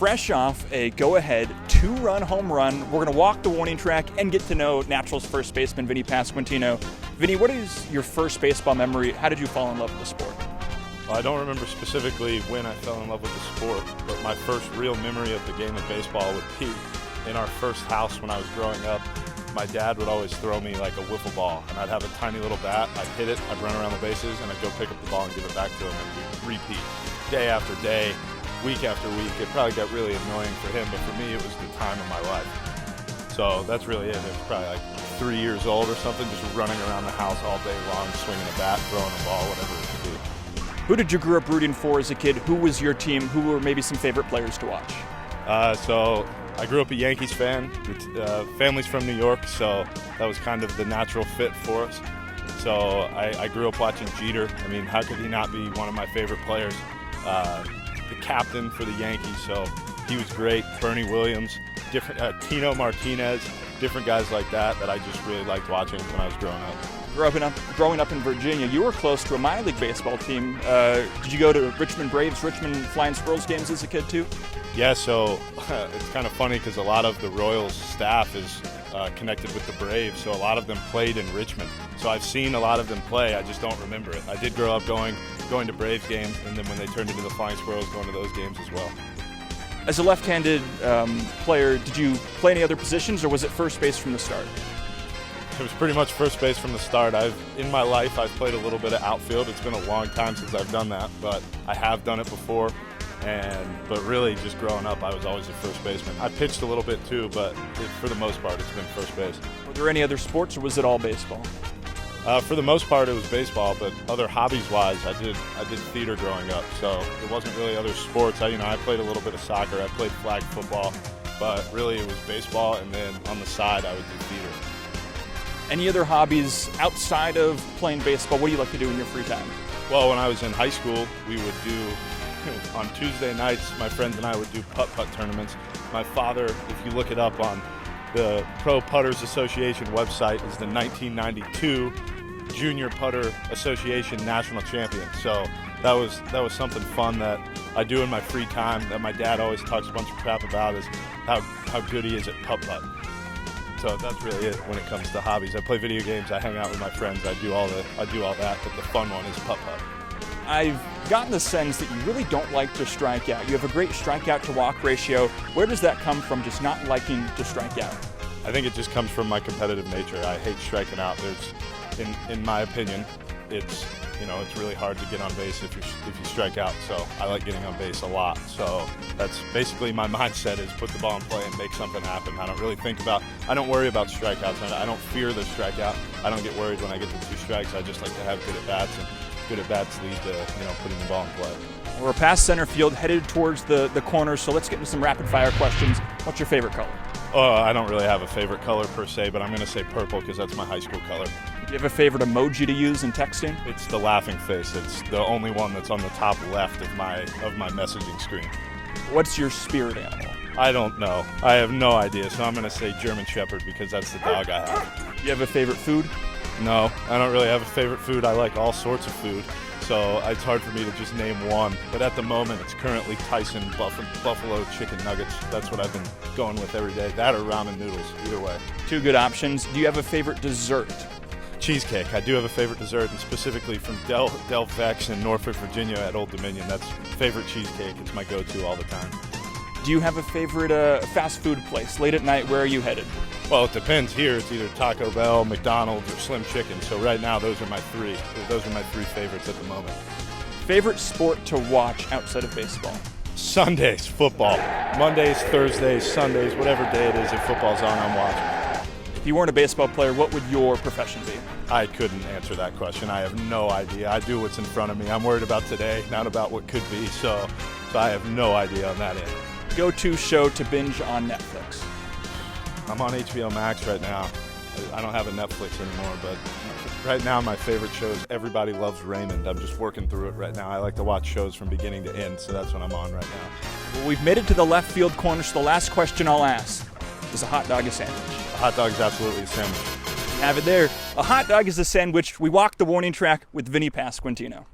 fresh off a go-ahead 2-run home run. We're going to walk the warning track and get to know Naturals first baseman Vinnie Pasquantino. Vinnie, what is your first baseball memory? How did you fall in love with the sport? Well, I don't remember specifically when I fell in love with the sport, but my first real memory of the game of baseball would be in our first house when I was growing up. My dad would always throw me like a wiffle ball, and I'd have a tiny little bat. I'd hit it, I'd run around the bases, and I'd go pick up the ball and give it back to him, and we'd repeat day after day, week after week. It probably got really annoying for him, but for me, it was the time of my life. So that's really it. It was probably like 3 years old or something, just running around the house all day long, swinging a bat, throwing a ball, whatever it could be. Who did you grow up rooting for as a kid? Who was your team? Who were maybe some favorite players to watch? So I grew up a Yankees fan. Family's from New York, so that was kind of the natural fit for us. So I grew up watching Jeter. I mean, how could he not be one of my favorite players? The captain for the Yankees, so he was great. Bernie Williams, Tino Martinez, different guys like that I just really liked watching when I was growing up. Growing up in Virginia, you were close to a minor league baseball team. Did you go to Richmond Braves, Richmond Flying Squirrels games as a kid too? Yeah, so it's kind of funny because a lot of the Royals staff is connected with the Braves, so a lot of them played in Richmond. So I've seen a lot of them play, I just don't remember it. I did grow up going to Braves games, and then when they turned into the Flying Squirrels, going to those games as well. As a left-handed player, did you play any other positions, or was it first base from the start? It was pretty much first base from the start. In my life, I've played a little bit of outfield. It's been a long time since I've done that, but I have done it before. But really, just growing up, I was always a first baseman. I pitched a little bit too, but for the most part, it's been first base. Were there any other sports, or was it all baseball? For the most part, it was baseball, but other hobbies-wise, I did theater growing up, so it wasn't really other sports. I played a little bit of soccer. I played flag football, but really it was baseball, and then on the side, I would do theater. Any other hobbies outside of playing baseball? What do you like to do in your free time? Well, when I was in high school, we would do, on Tuesday nights, my friends and I would do putt-putt tournaments. My father, if you look it up on the Pro Putters Association website, is the 1992 Junior Putter Association National Champion. So that was something fun that I do in my free time that my dad always talks a bunch of crap about, is how good he is at putt-putt. So that's really it when it comes to hobbies. I play video games, I hang out with my friends, I do all that, but the fun one is putt-putt. I've gotten the sense that you really don't like to strike out. You have a great strikeout to walk ratio. Where does that come from, just not liking to strike out? I think it just comes from my competitive nature. I hate striking out. In my opinion, it's really hard to get on base if you strike out. So I like getting on base a lot. So that's basically my mindset, is put the ball in play and make something happen. I don't worry about strikeouts. I don't fear the strikeout. I don't get worried when I get to 2 strikes. I just like to have good at bats, and good at bats lead to putting the ball in play. We're past center field, headed towards the corner. So let's get into some rapid fire questions. What's your favorite color? I don't really have a favorite color per se, but I'm going to say purple because that's my high school color. Do you have a favorite emoji to use in texting? It's the laughing face. It's the only one that's on the top left of my messaging screen. What's your spirit animal? I don't know. I have no idea, so I'm going to say German Shepherd because that's the dog I have. Do you have a favorite food? No, I don't really have a favorite food. I like all sorts of food, so it's hard for me to just name one. But at the moment, it's currently Tyson Buffalo Chicken Nuggets. That's what I've been going with every day. That or ramen noodles, either way. 2 good options. Do you have a favorite dessert? Cheesecake. I do have a favorite dessert, and specifically from Del Vex in Norfolk, Virginia at Old Dominion. That's favorite cheesecake. It's my go-to all the time. Do you have a favorite fast food place? Late at night, where are you headed? Well, it depends. Here, it's either Taco Bell, McDonald's, or Slim Chicken. So right now, those are my 3. Those are my 3 favorites at the moment. Favorite sport to watch outside of baseball? Sundays, football. Mondays, Thursdays, Sundays, whatever day it is, if football's on, I'm watching. If you weren't a baseball player, what would your profession be? I couldn't answer that question. I have no idea. I do what's in front of me. I'm worried about today, not about what could be. So I have no idea on that end. Go-to show to binge on Netflix? I'm on HBO Max right now. I don't have a Netflix anymore, but right now my favorite show is Everybody Loves Raymond. I'm just working through it right now. I like to watch shows from beginning to end, so that's what I'm on right now. Well, we've made it to the left field corner, so the last question I'll ask is a hot dog a sandwich? A hot dog is absolutely a sandwich. You have it there. A hot dog is a sandwich. We walk the warning track with Vinnie Pasquantino.